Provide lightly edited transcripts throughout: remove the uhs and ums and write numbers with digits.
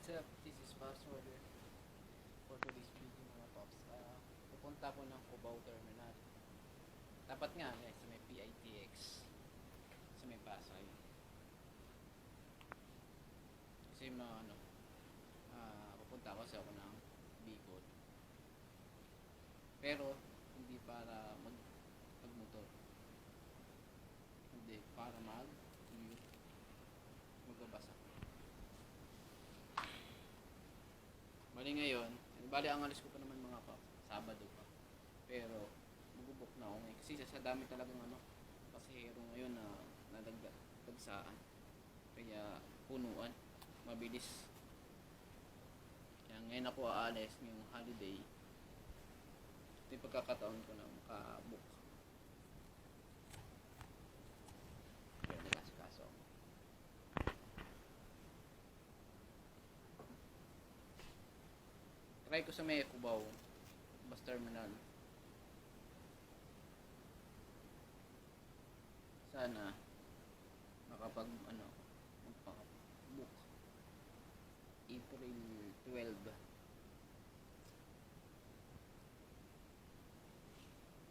What's up? This is Password for today's video mga pops. Pupunta ko ng Cubao Terminal. Tapat nga sa may PITX sa may Pasay. Kasi pupunta kasi ako ng Bicol. Pero hindi para magmotor. Hindi para magbabasa. Bali ang alis ko pa naman mga pa, Sabado pa. Pero bubuk na ako ngayon kasi sa dami talagang pasahero ngayon na nadagdagsaan. Kaya punuan, mabilis. Kaya ngayon ako aalis ngayong holiday. Ito yung pagkakataon ko na makabook. Kaya nagkasikaso ako. Try ko sa may Cubao bus terminal. Sana magpaka-book April 12.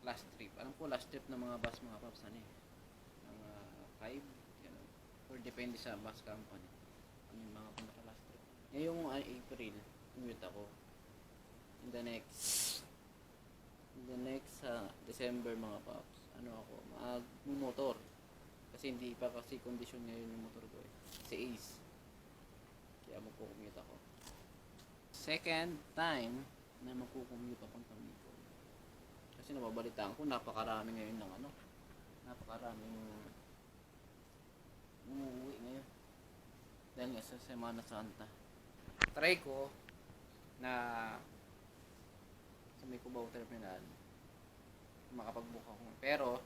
Last trip. Alam ko last trip ng mga bus mga paps mga 5 ganun. Or depende sa bus company. Ano yung mga pinaka last trip. Ngayong April, commute ako. In the next December mga paps, ako magmumotor kasi hindi pa kasi kondisyon ngayon yung motor ko si Ace, kaya magkukumute ako. Second time na magkukumute ako ng Bicol kasi nababalitaan ko napakarami ngayon ng napakaraming umuwi ngayon dahil nga sa Semana Santa. Try ko na sa may Cubao Terminal makapag-book ako. Pero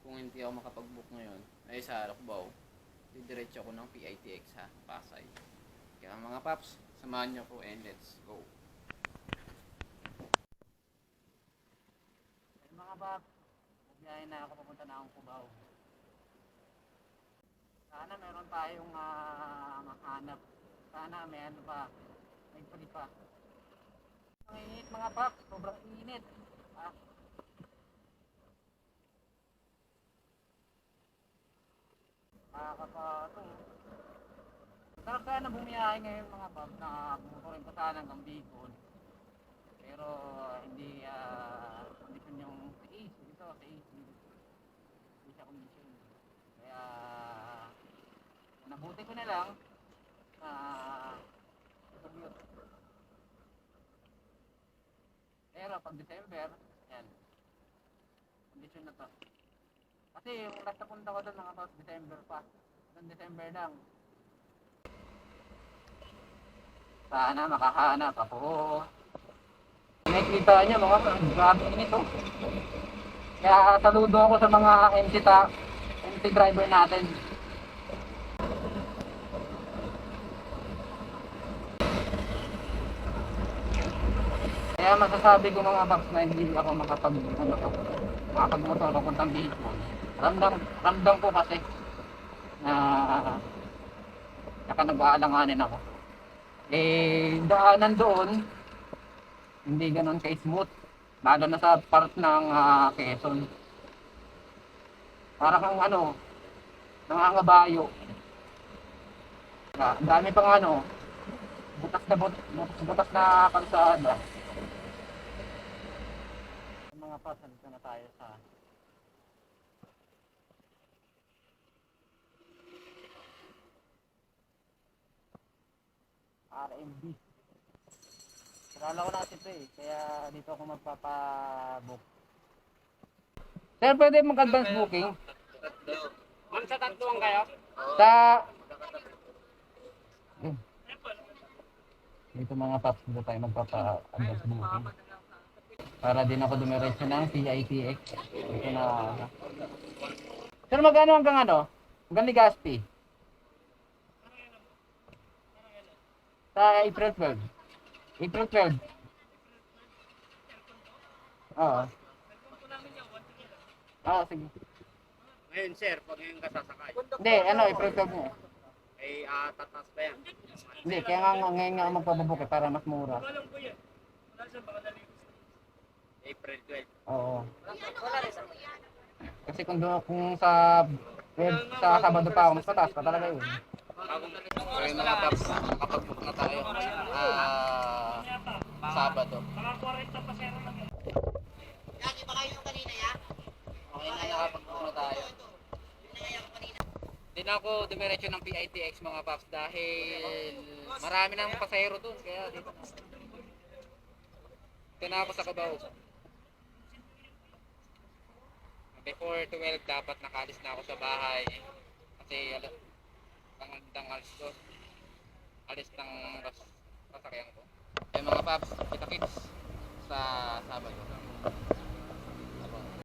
kung hindi ako makapag-book ngayon ay sa Cubao, didiretso ako ng PITX sa Pasay. Kaya mga paps, samahan nyo ko and let's go. Mga paps, magbiyahe na ako, papunta na akong Cubao. Sana meron tayong mahanap. Sana may may pali pa. Ang init mga paps, sobrang init. Sarap sana bumiyahe ngayon mga paps na bumuturin ko sana hanggang Bicol. Pero hindi kondisyon yung sa AC. Hindi siya kondisyon. Kaya nabuti ko na lang commute. Pero pag December, yan, kondisyon na to. Kasi yung last na punta ko doon mga paps, December pa. Noong December lang. Sana makahanap ako. Nakikita niyo mga paps, grabe nito. Kaya saludo ako sa mga MC driver natin. Kaya masasabi ko mga paps na hindi ako makapag-motor papuntang Bicol. Ramdam ko kasi na nag-aalanganin ako. Daanan doon hindi ganoon ka-smooth. Lalo na sa part ng Quezon. Para kang nangangabayo. Ang dami pang butas na kalsada. Mga paps, nandito na tayo sa RMB. Kilala ko natin ito kaya dito ako magpapabook. Sir, pwede mag-advance booking? Ma'am, sa tatluan kayo? Sa... Dito mga paps, dito tayo magpapa-advance booking. Para din ako dumiretso ng PITX. Dito na... Sir, magkano hanggang hanggang Legazpi? Sa April 12. April 12. Oo. Oo, sige. Ngayon, sir, pag ngayon ka sasakay. Hindi, April 12 mo. Ay, tatas pa yan. Hindi, kaya nga ngayon nga magpapabook para mas mura. April 12. Oo. Kasi kung sa sa Sabado pa ako, mas mataas pa talaga yun. So yun mga paps, nakapag-book na tayo. Sabado. Okay na, nakapag-book na tayo. Hindi na ako dumiretso ng PITX mga paps dahil marami nang pasahero dun. Kaya dito na. Dito na ako sa Cubao. Before 12 dapat nakalis na ako sa bahay. Kasi alis ko. Alis ng sasakyan ko. Kaya mga paps, kita-kits sa Sabado.